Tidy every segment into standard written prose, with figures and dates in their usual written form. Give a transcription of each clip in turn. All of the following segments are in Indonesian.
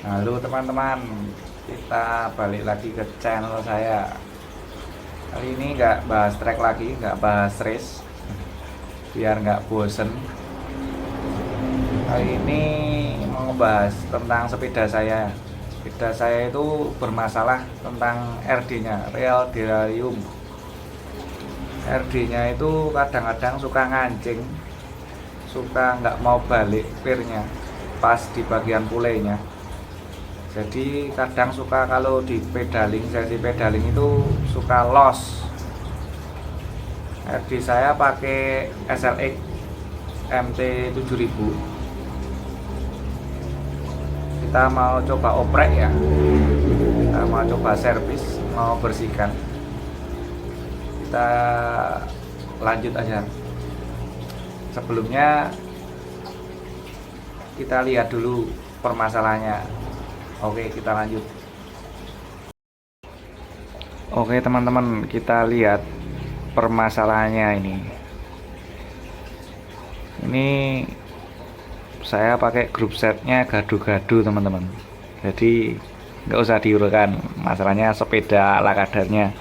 Halo teman-teman, kita balik lagi ke channel saya. Kali ini nggak bahas track lagi, nggak bahas race, biar nggak bosen. Kali ini mau ngebahas tentang sepeda saya. Sepeda saya itu bermasalah tentang RD-nya, Real Delirium. RD-nya itu kadang-kadang suka ngancing, suka nggak mau balik pirnya pas di bagian pulainya. Jadi kadang suka kalau di pedaling, sesi pedaling itu suka loss. RD saya pakai SLX MT 7000. Kita mau coba oprek ya, kita mau coba servis, mau bersihkan. Kita lanjut aja. Sebelumnya kita lihat dulu permasalahannya. Oke, kita lanjut. Oke teman-teman, kita lihat permasalahannya ini. Ini saya pakai grup setnya gadu-gadu teman-teman. Jadi nggak usah diurutkan. Masalahnya sepeda ala kadarnya.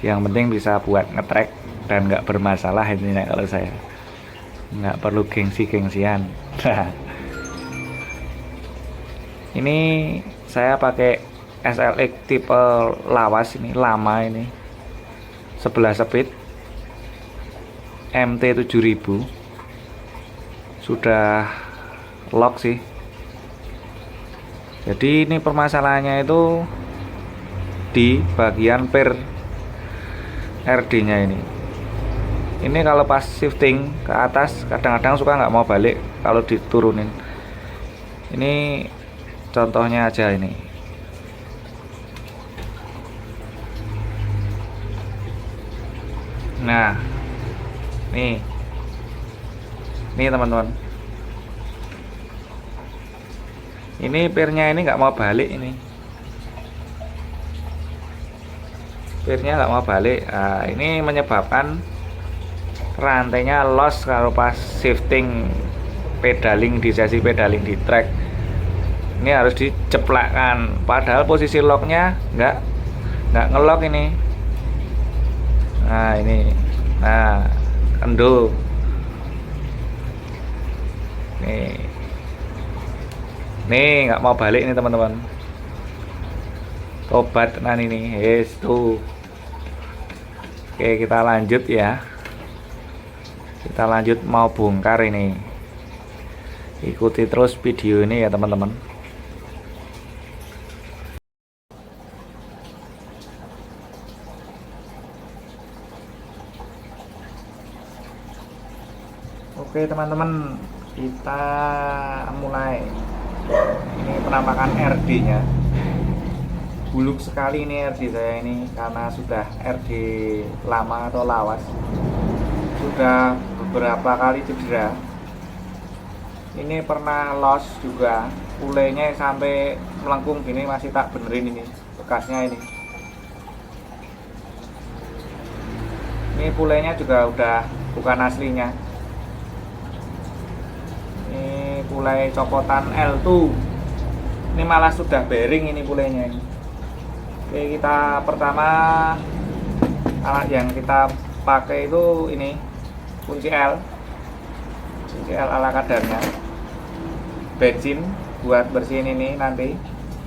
Yang penting bisa buat ngetrek dan nggak bermasalah intinya kalau saya. Nggak perlu gengsi-gengsian. Ini saya pakai SLX tipe lawas, ini lama, ini 11 speed MT 7000. Sudah lock sih. Jadi ini permasalahannya itu di bagian per RD nya ini. Ini kalau pas shifting ke atas kadang-kadang suka nggak mau balik kalau diturunin. Ini contohnya aja ini. Nah, nih teman-teman, ini pirnya ini nggak mau balik, ini pirnya nggak mau balik. Nah, ini menyebabkan rantainya loss kalau pas shifting pedaling di sesi pedaling di track. Ini harus diceplakkan, padahal posisi locknya nggak ngelock ini. Nah ini, nah kendo nih nggak mau balik nih teman-teman. Tobat nah ini, yes tuh. Oke, kita lanjut ya. Kita lanjut mau bongkar ini. Ikuti terus video ini ya teman-teman. Oke teman-teman, kita mulai. Ini penampakan RD nya. Buluk sekali ini RD saya ini, karena sudah RD lama atau lawas. Sudah beberapa kali cedera. Ini pernah loss juga, pulainya sampai melengkung gini, masih tak benerin ini bekasnya ini. Ini pulainya juga udah bukan aslinya. Ini pulai copotan L2. Ini malah sudah bearing ini pulainya ini. Oke, kita pertama alat yang kita pakai itu ini kunci L ala kadarnya, bensin buat bersihin ini nanti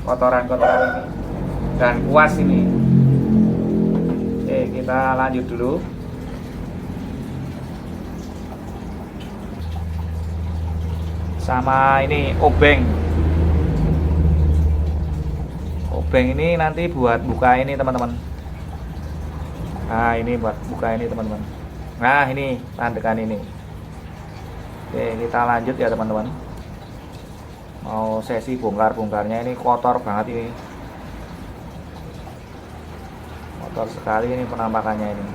kotoran-kotoran ini, dan kuas ini. Oke, kita lanjut dulu. Sama ini obeng ini nanti buat buka ini teman-teman. Nah ini buat buka ini teman-teman. Nah ini tandekan ini. Oke, kita lanjut ya teman-teman. Mau sesi bongkar-bongkarnya, ini kotor banget ini. Kotor sekali ini penampakannya ini.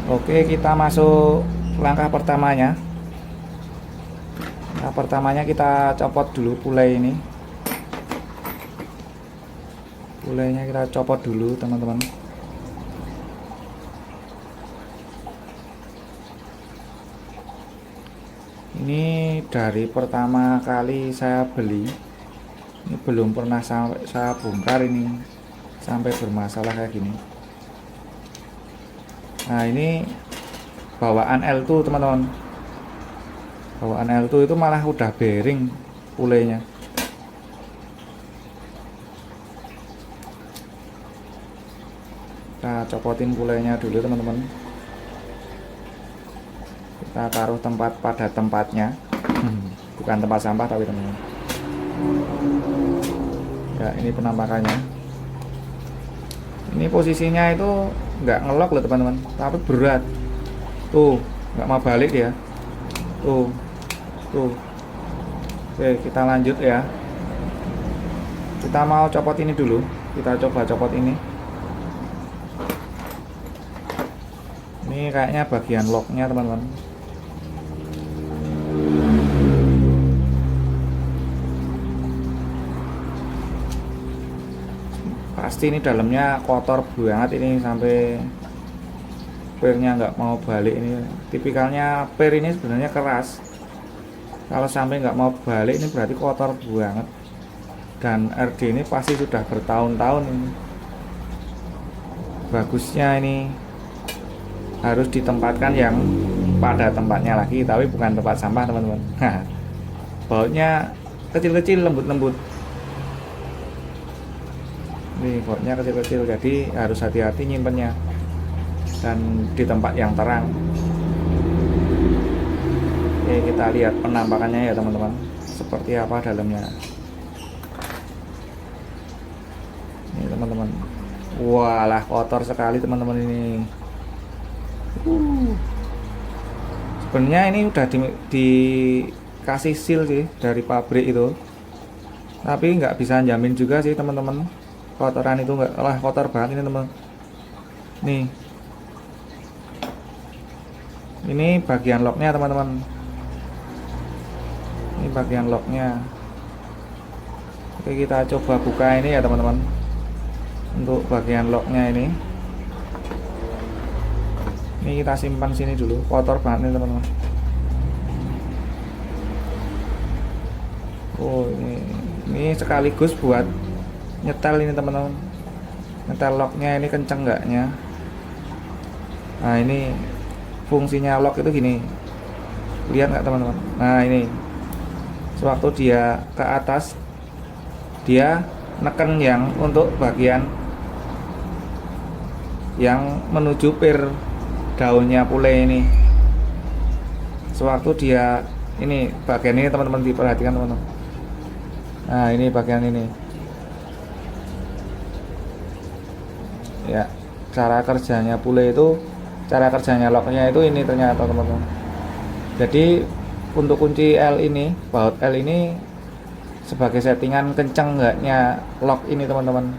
Oke, kita masuk langkah pertamanya. Langkah pertamanya kita copot dulu pulai ini. Pulainya kita copot dulu teman-teman. Ini dari pertama kali saya beli, ini belum pernah sampai saya bongkar ini sampai bermasalah kayak gini. Nah, ini bawaan L2 teman-teman. Bawaan L2 itu malah udah bearing pulenya. Kita copotin pulenya dulu teman-teman. Kita taruh tempat pada tempatnya. Bukan tempat sampah tapi teman-teman. Ya, ini penampakannya. Ini posisinya itu nggak ngelok loh teman-teman, tapi berat. Tuh, nggak mau balik ya. Tuh. Oke, kita lanjut ya. Kita mau copot ini dulu. Kita coba copot ini. Ini kayaknya bagian locknya teman-teman. Pasti ini dalamnya kotor banget ini sampai pernya nggak mau balik. Ini tipikalnya per ini sebenarnya keras. Kalau sampai nggak mau balik ini berarti kotor banget. Dan RD ini pasti sudah bertahun-tahun ini. Bagusnya ini harus ditempatkan yang pada tempatnya lagi, tapi bukan tempat sampah teman-teman. Bautnya kecil-kecil, lembut-lembut. Ini bautnya kecil-kecil, jadi harus hati-hati nyimpennya dan di tempat yang terang. Oke, kita lihat penampakannya ya teman-teman, seperti apa dalamnya. Ini teman-teman, walah kotor sekali teman-teman ini. Sebenarnya ini udah dikasih seal sih dari pabrik itu, tapi nggak bisa jamin juga sih teman-teman. Kotoran itu nggak, lah kotor banget ini teman. Nih, ini bagian locknya teman-teman. Ini bagian locknya. Oke, kita coba buka ini ya teman-teman. Untuk bagian locknya ini kita simpan sini dulu. Kotor banget nih teman-teman. Oh, ini sekaligus buat nyetel ini teman-teman. Nyetel locknya ini kenceng enggaknya. Nah, ini fungsinya lock itu gini. Lihat nggak teman-teman? Nah, ini sewaktu dia ke atas, dia neken yang untuk bagian yang menuju pir daunnya pule ini. Sewaktu dia ini bagian ini teman-teman, diperhatikan teman-teman. Nah, ini bagian ini. Ya, cara kerjanya pule itu, cara kerjanya locknya itu ini ternyata teman-teman. Jadi untuk kunci L ini, baut L ini sebagai settingan kenceng enggaknya lock ini teman-teman.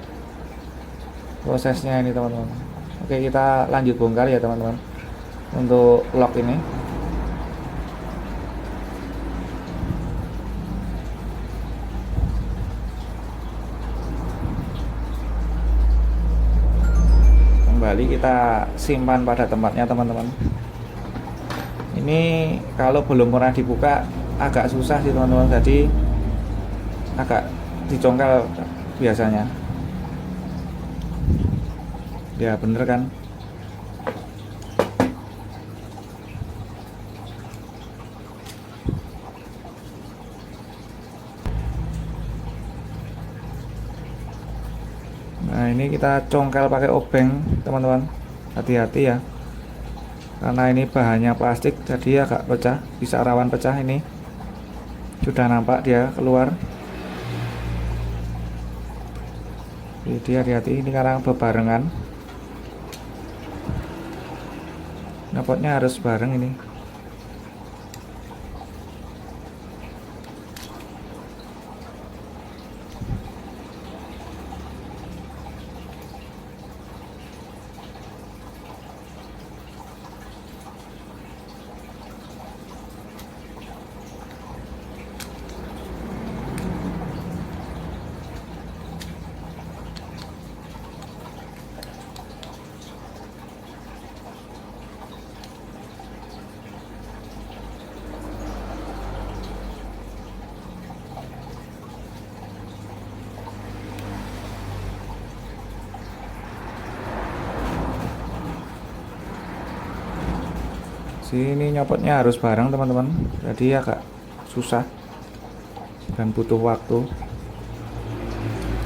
Prosesnya ini teman-teman. Oke, kita lanjut bongkar ya teman-teman. Untuk lock ini. Kembali kita simpan pada tempatnya teman-teman. Ini kalau belum pernah dibuka agak susah sih teman-teman, jadi agak dicongkel biasanya. Ya bener kan. Nah, ini kita congkel pakai obeng teman-teman, hati-hati ya, karena ini bahannya plastik jadi agak pecah, bisa rawan pecah. Ini sudah nampak dia keluar. Jadi hati-hati, ini karena bebarengan, knalpotnya harus bareng ini. Sini nyopotnya harus bareng teman-teman, jadi agak susah dan butuh waktu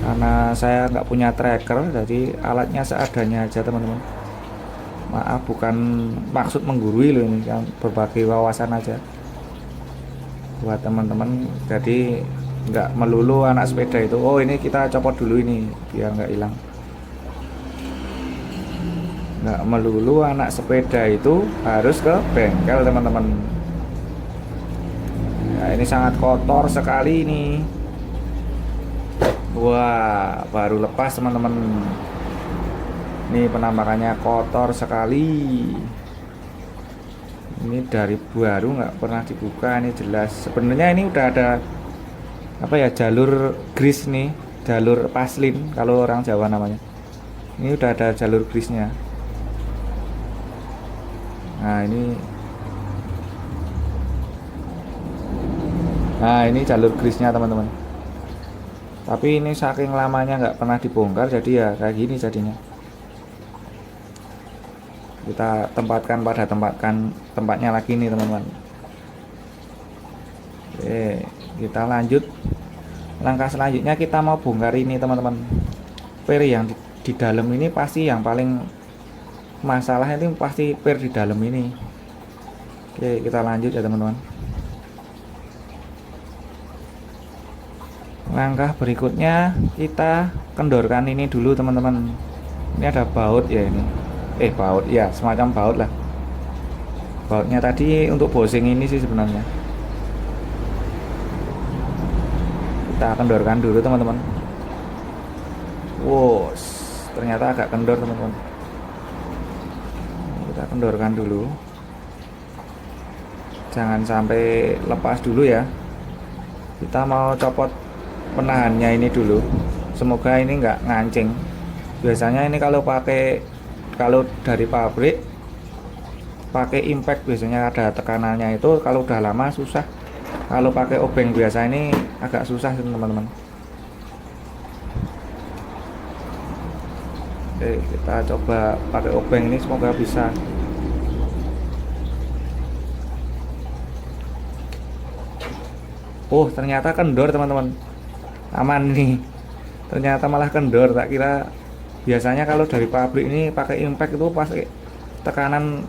karena saya nggak punya tracker, jadi alatnya seadanya aja teman-teman. Maaf, bukan maksud menggurui loh, ini kan berbagi wawasan aja buat teman-teman, jadi nggak melulu anak sepeda itu oh ini kita copot dulu ini biar nggak hilang. Nggak melulu anak sepeda itu harus ke bengkel teman-teman. Nah, ini sangat kotor sekali ini. Wah, baru lepas teman-teman. Ini penampakannya kotor sekali. Ini dari baru nggak pernah dibuka, ini jelas. Sebenarnya ini udah ada apa ya, jalur grease nih, jalur paslin kalau orang Jawa namanya. Ini udah ada jalur grease-nya. Nah ini jalur grease-nya teman-teman. Tapi ini saking lamanya nggak pernah dibongkar, jadi ya kayak gini jadinya. Kita tempatkan pada tempatnya lagi nih teman-teman. Oke, kita lanjut. Langkah selanjutnya kita mau bongkar ini teman-teman. Per yang di dalam ini pasti yang paling masalah itu pasti per di dalam ini. Oke, kita lanjut ya teman-teman. Langkah berikutnya kita kendorkan ini dulu teman-teman. Ini ada baut ya ini. Baut ya, semacam baut lah. Bautnya tadi untuk bosing ini sih sebenarnya. Kita kendorkan dulu teman-teman. Wow, ternyata agak kendor teman-teman. Kita kendorkan dulu, jangan sampai lepas dulu ya. Kita mau copot penahannya ini dulu, semoga ini nggak ngancing. Biasanya ini kalau dari pabrik pakai impact biasanya ada tekanannya, itu kalau udah lama susah. Kalau pakai obeng biasa ini agak susah teman-teman. Oke, kita coba pakai obeng ini, semoga bisa. Oh, ternyata kendor teman-teman. Aman nih. Ternyata malah kendor. Tak kira biasanya kalau dari pabrik ini pakai impact itu pasti tekanan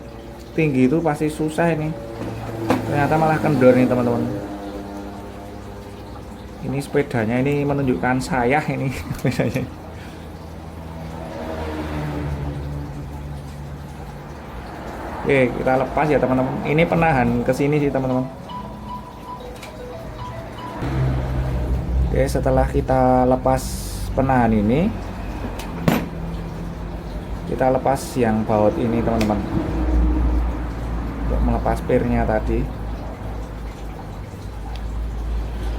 tinggi itu pasti susah ini. Ternyata malah kendor nih teman-teman. Ini sepedanya ini menunjukkan saya ini sepedanya. Oke, kita lepas ya teman-teman. Ini penahan ke sini sih teman-teman. Oke, setelah kita lepas penahan ini, kita lepas yang baut ini teman-teman, untuk melepas pirnya tadi.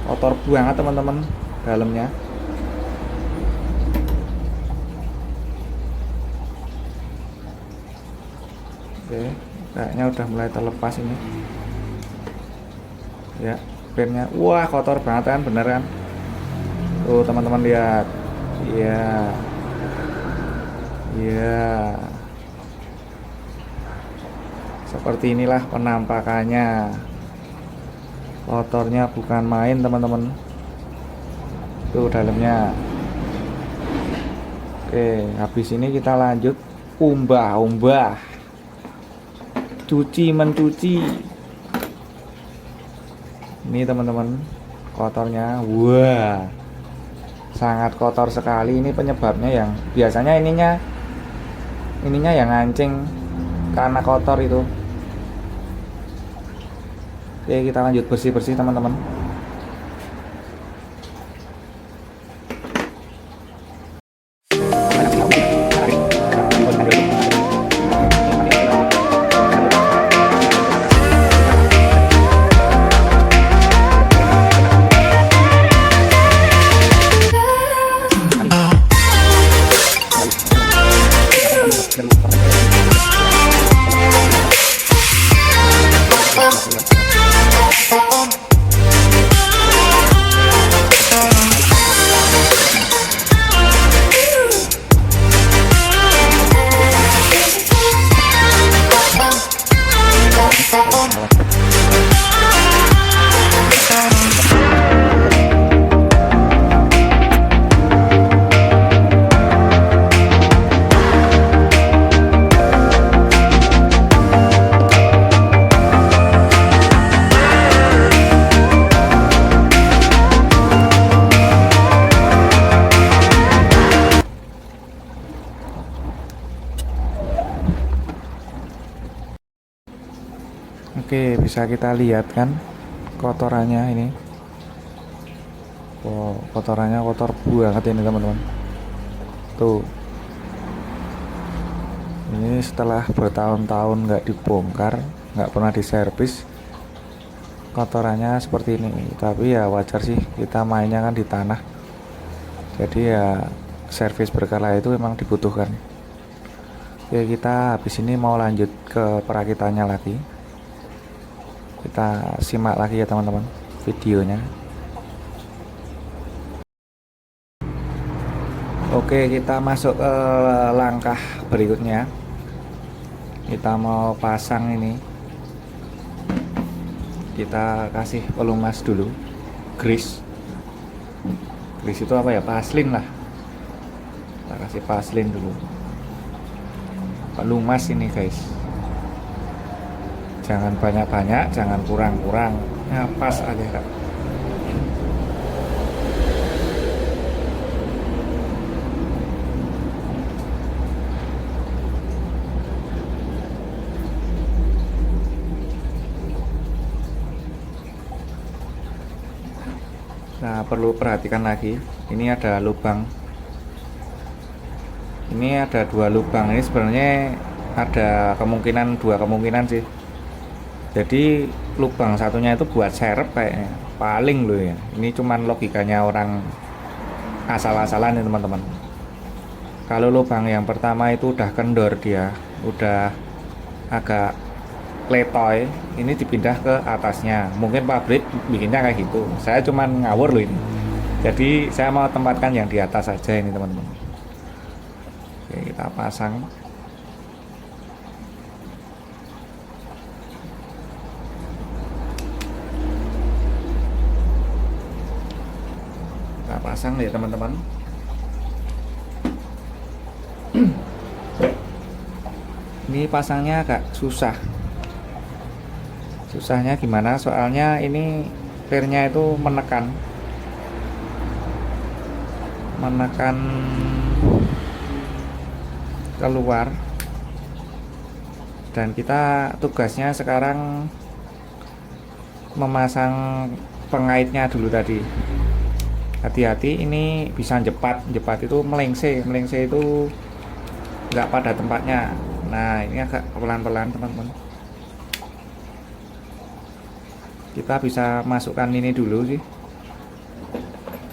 Kotor banget teman-teman dalamnya. Oke, kayaknya udah mulai terlepas ini ya pirnya. Wah, kotor banget kan, bener kan? Tuh teman-teman lihat. Iya, seperti inilah penampakannya. Kotornya bukan main teman-teman. Tuh dalamnya. Oke, habis ini kita lanjut umbah, cuci mencuci. Ini teman-teman kotornya. Wah, sangat kotor sekali. Ini penyebabnya yang biasanya ininya yang ngancing karena kotor itu. Oke, kita lanjut bersih-bersih teman-teman. bisa kita lihat kan kotorannya ini. Oh, kotorannya kotor banget ini teman-teman. Tuh, ini setelah bertahun-tahun nggak dibongkar, nggak pernah diservis, kotorannya seperti ini. Tapi ya wajar sih, kita mainnya kan di tanah, jadi ya servis berkala itu memang dibutuhkan. Oke, kita habis ini mau lanjut ke perakitannya lagi. Kita simak lagi ya teman-teman videonya. Oke, kita masuk ke langkah berikutnya. Kita mau pasang ini. Kita kasih pelumas dulu, grease itu apa ya, paslin lah. Kita kasih paslin dulu, pelumas ini guys. Jangan banyak-banyak, jangan kurang-kurang, ya pas aja kak. Nah, perlu perhatikan lagi, ini ada lubang. Ini ada 2 lubang. Ini sebenarnya ada dua kemungkinan sih. Jadi lubang satunya itu buat serep kayaknya, paling loh ya. Ini cuman logikanya orang asal-asalan ya teman-teman. Kalau lubang yang pertama itu udah kendor, dia udah agak letoy, ini dipindah ke atasnya. Mungkin pabrik bikinnya kayak gitu, saya cuman ngawur loh ini. Jadi saya mau tempatkan yang di atas saja ini teman-teman. Oke, kita pasang. Kita pasang ya teman-teman. Ini pasangnya agak susah. Susahnya gimana? Soalnya ini firnya itu menekan keluar, dan kita tugasnya sekarang memasang pengaitnya dulu tadi. Hati-hati, ini bisa jepat itu melengse itu nggak pada tempatnya. Nah, ini agak pelan-pelan teman-teman. Kita bisa masukkan ini dulu sih,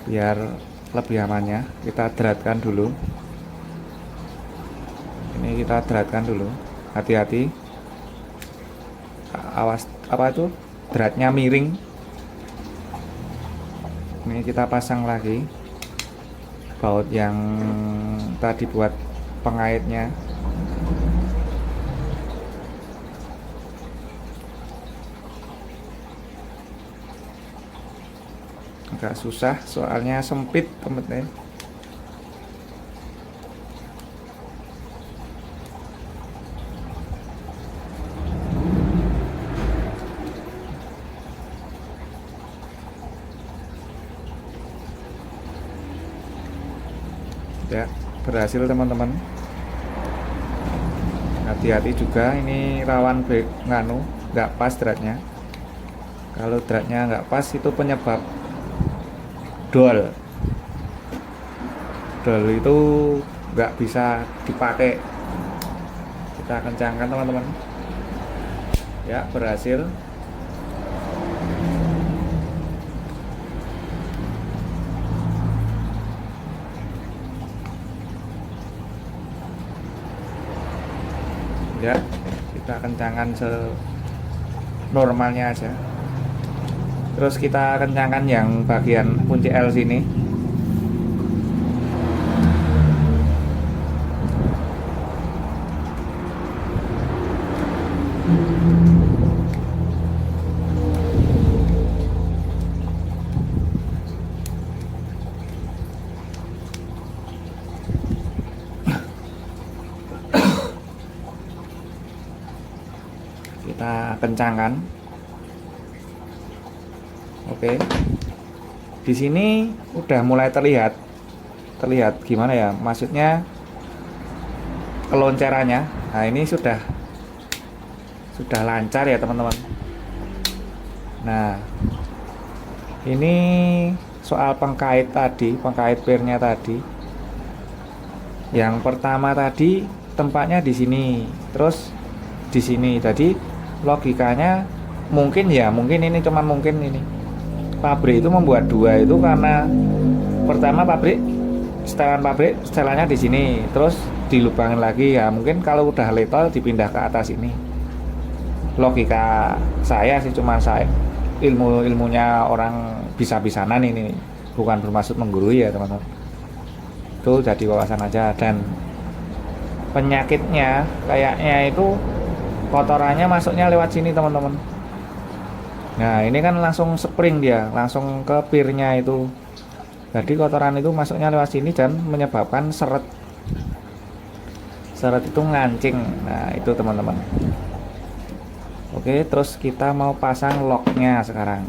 biar lebih amannya. Kita deratkan dulu. Ini kita deratkan dulu. Hati-hati. Awas, apa itu? Deratnya miring. Ini kita pasang lagi baut yang tadi buat pengaitnya. Agak susah soalnya sempit tempatnya. Ya, berhasil teman-teman. Hati-hati juga, ini rawan nggak pas dratnya. Kalau dratnya nggak pas itu penyebab dol itu nggak bisa dipakai. Kita kencangkan teman-teman. Ya, berhasil. Ya, kita kencangkan senormalnya aja. Terus kita kencangkan yang bagian kunci L sini. Kita kencangkan. Oke. Di sini udah mulai terlihat gimana ya? Maksudnya keloncarannya. Nah, ini sudah lancar ya, teman-teman. Nah, ini soal pengkait tadi, pengkait pirnya tadi. Yang pertama tadi tempatnya di sini, terus di sini. Jadi logikanya mungkin ya, mungkin ini cuman mungkin ini. Pabrik itu membuat dua itu karena pertama setelannya di sini, terus dilubangin lagi ya. Mungkin kalau udah letol dipindah ke atas ini. Logika saya sih, cuma saya ilmunya orang bisa-bisanan ini, bukan bermaksud menggurui ya teman-teman. Itu jadi wawasan aja. Dan penyakitnya kayaknya itu kotorannya masuknya lewat sini teman-teman. Nah ini kan langsung spring, dia langsung ke pirnya itu. Jadi kotoran itu masuknya lewat sini dan menyebabkan seret itu ngancing. Nah itu teman-teman. Oke, terus kita mau pasang locknya sekarang.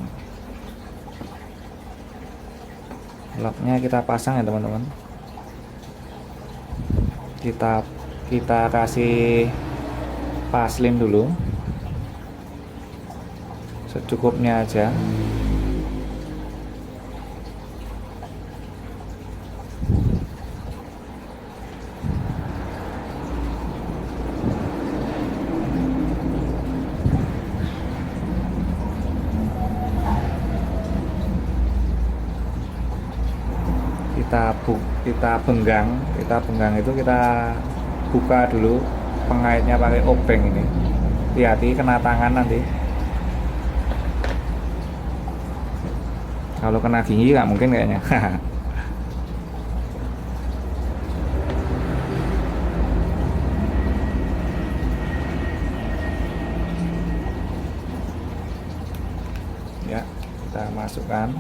Locknya kita pasang ya teman-teman. Kita kasih paslin dulu, secukupnya aja. Kita benggang itu kita buka dulu pengaitnya pakai obeng ini. Hati-hati kena tangan nanti. Kalau kena gigi nggak mungkin kayaknya. Ya, kita masukkan.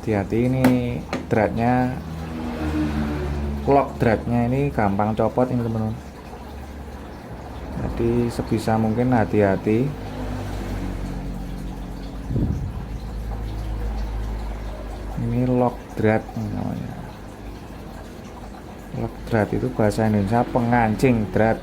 Hati-hati ini dratnya, lock dratnya ini gampang copot ini teman-teman. Jadi sebisa mungkin hati-hati. Ini lock drat namanya. Lock drat itu bahasa Indonesia pengancing drat.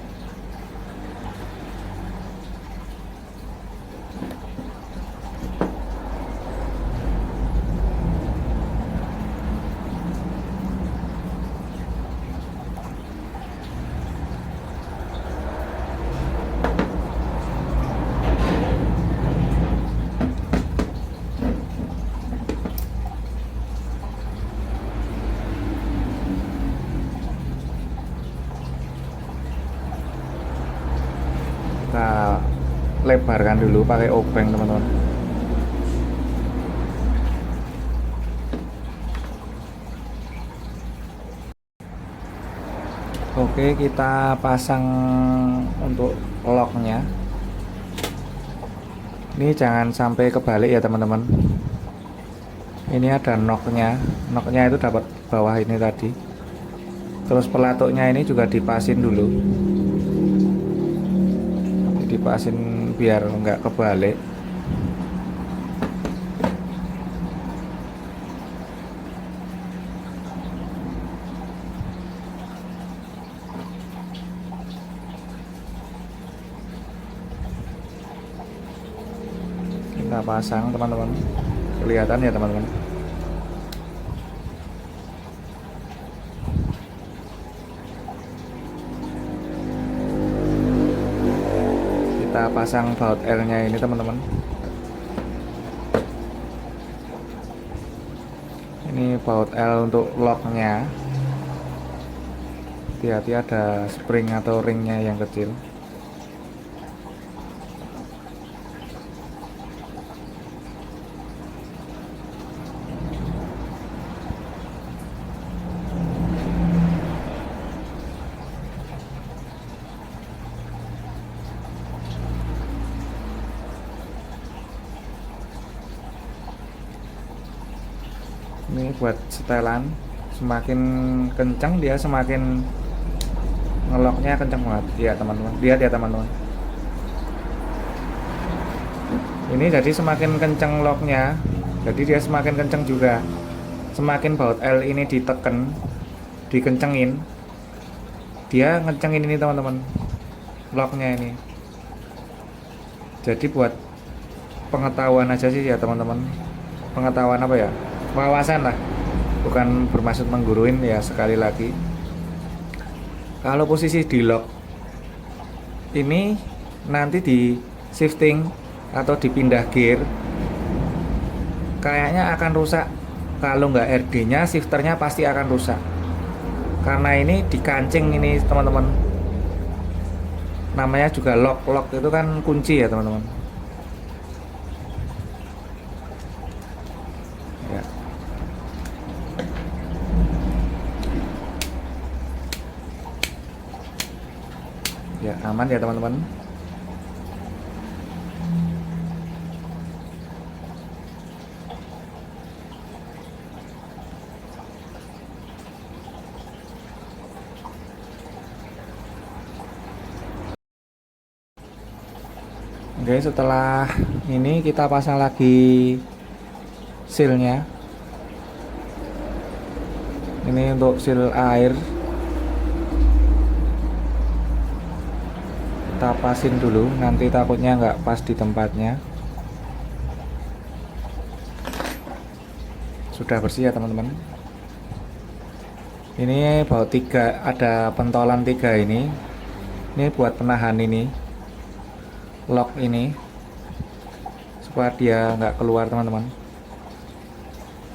Kita lebarkan dulu pakai obeng teman-teman. Oke, kita pasang untuk locknya. Ini jangan sampai kebalik ya teman-teman. Ini ada knocknya itu dapat bawah ini tadi. Terus pelatuknya ini juga dipasin dulu. Dipasin biar nggak kebalik. Kita pasang teman-teman, kelihatan ya teman-teman. Kita pasang baut L nya ini teman-teman. Ini baut L untuk locknya. Hati-hati ada spring atau ringnya yang kecil. Ini buat setelan, semakin kencang dia semakin ngeloknya kencang banget ya teman-teman. Lihat ya teman-teman, ini jadi semakin kencang locknya, jadi dia semakin kencang juga. Semakin baut L ini diteken, dikencengin, dia ngencengin ini teman-teman, locknya ini. Jadi buat pengetahuan aja sih ya teman-teman, pengetahuan apa ya, wawasan lah, bukan bermaksud mengguruin ya. Sekali lagi, kalau posisi di lock ini nanti di shifting atau dipindah gear kayaknya akan rusak. Kalau nggak RD nya shifternya pasti akan rusak, karena ini dikancing ini teman-teman. Namanya juga lock itu kan kunci ya teman-teman ya. Ya aman ya teman-teman. Oke, setelah ini kita pasang lagi sealnya. Ini untuk seal air, kita pasin dulu, nanti takutnya nggak pas di tempatnya. Sudah bersih ya teman-teman. Ini baut 3, ada pentolan 3 ini buat penahan ini lock ini supaya dia nggak keluar teman-teman.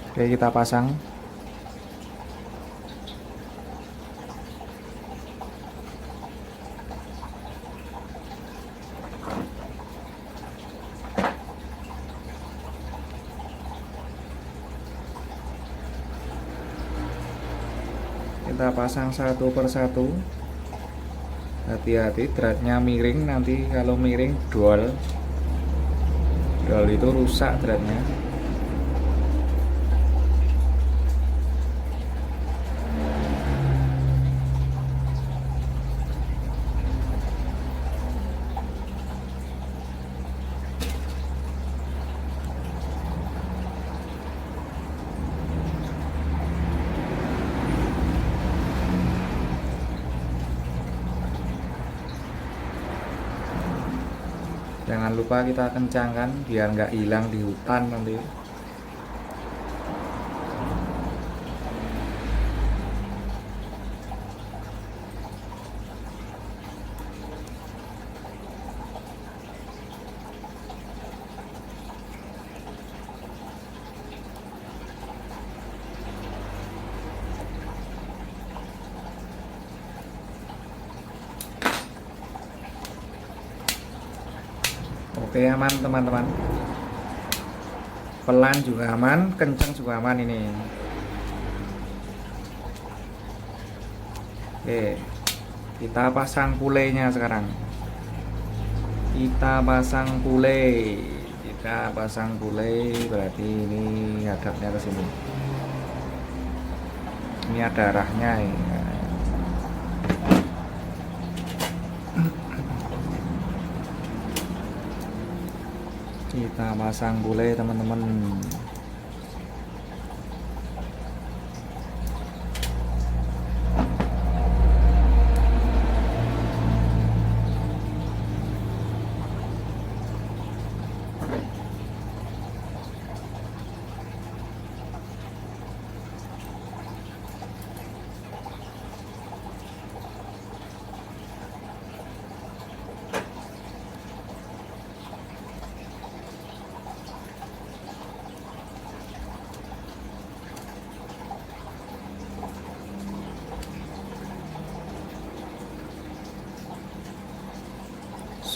Oke, kita pasang. Kita pasang satu persatu. Hati-hati dratnya miring, nanti kalau miring dol itu rusak dratnya. Jangan lupa kita kencangkan biar nggak hilang di hutan nanti. Oke, aman teman-teman. Pelan juga aman, kencang juga aman ini. Oke, kita pasang pulenya sekarang. Kita pasang pule, berarti ini hadapnya ke sini. Ini ada arahnya ya. Kita pasang pule teman-teman.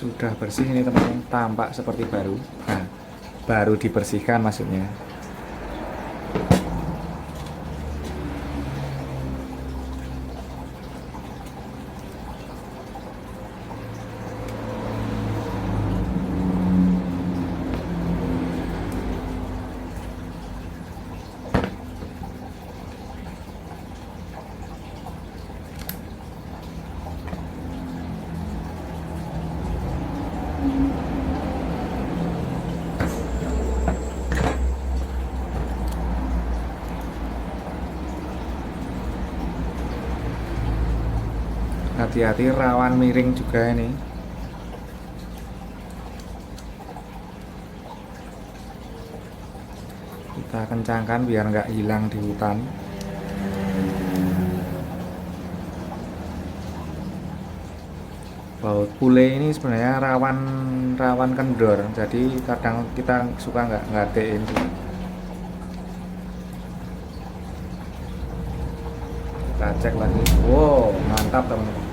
Sudah bersih ini teman-teman, tampak seperti baru. Nah, baru dibersihkan maksudnya. hati-hati, rawan miring juga ini. Kita kencangkan biar nggak hilang di hutan. Baut pule ini sebenarnya rawan kendor, jadi kadang kita suka nggak ngadein. Kita cek lagi. Wow, mantap teman-teman.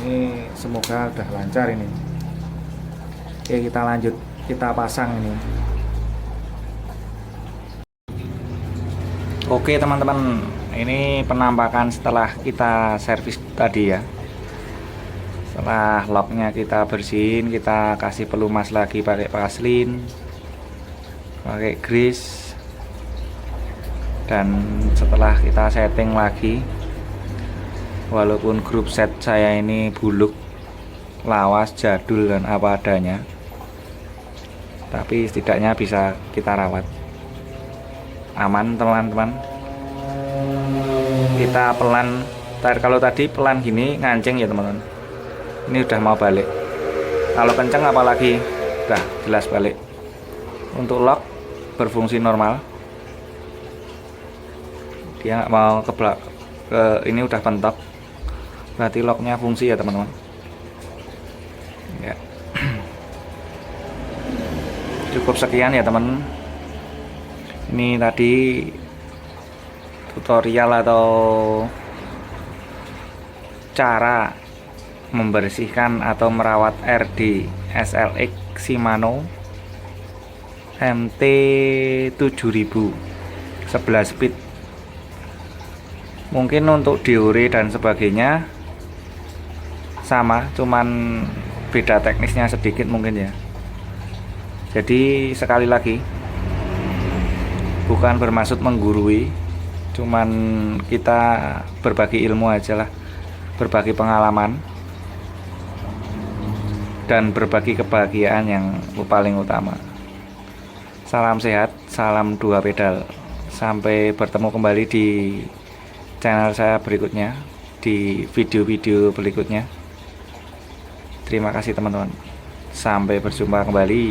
Ini semoga udah lancar ini. Oke, kita lanjut, kita pasang ini. Oke teman-teman, ini penampakan setelah kita servis tadi ya. Setelah locknya kita bersihin, kita kasih pelumas lagi pakai vaselin, pakai grease, dan setelah kita setting lagi, walaupun grup set saya ini buluk, lawas, jadul, dan apa adanya, tapi setidaknya bisa kita rawat aman teman-teman. Kita pelan, kalau tadi pelan gini ngancing ya teman-teman, ini udah mau balik. Kalau kenceng apalagi udah jelas balik. Untuk lock berfungsi normal, dia nggak mau ke ini udah pentok, berarti locknya fungsi ya teman-teman ya. Cukup sekian ya teman, ini tadi tutorial atau cara membersihkan atau merawat RD SLX Shimano MT 7000 11 speed. Mungkin untuk diore dan sebagainya sama, cuman beda teknisnya sedikit mungkin ya. Jadi sekali lagi, bukan bermaksud menggurui, cuman kita berbagi ilmu aja lah, berbagi pengalaman, dan berbagi kebahagiaan yang paling utama. Salam sehat, salam dua pedal. Sampai bertemu kembali di channel saya berikutnya, di video-video berikutnya. Terima kasih teman-teman. Sampai berjumpa kembali.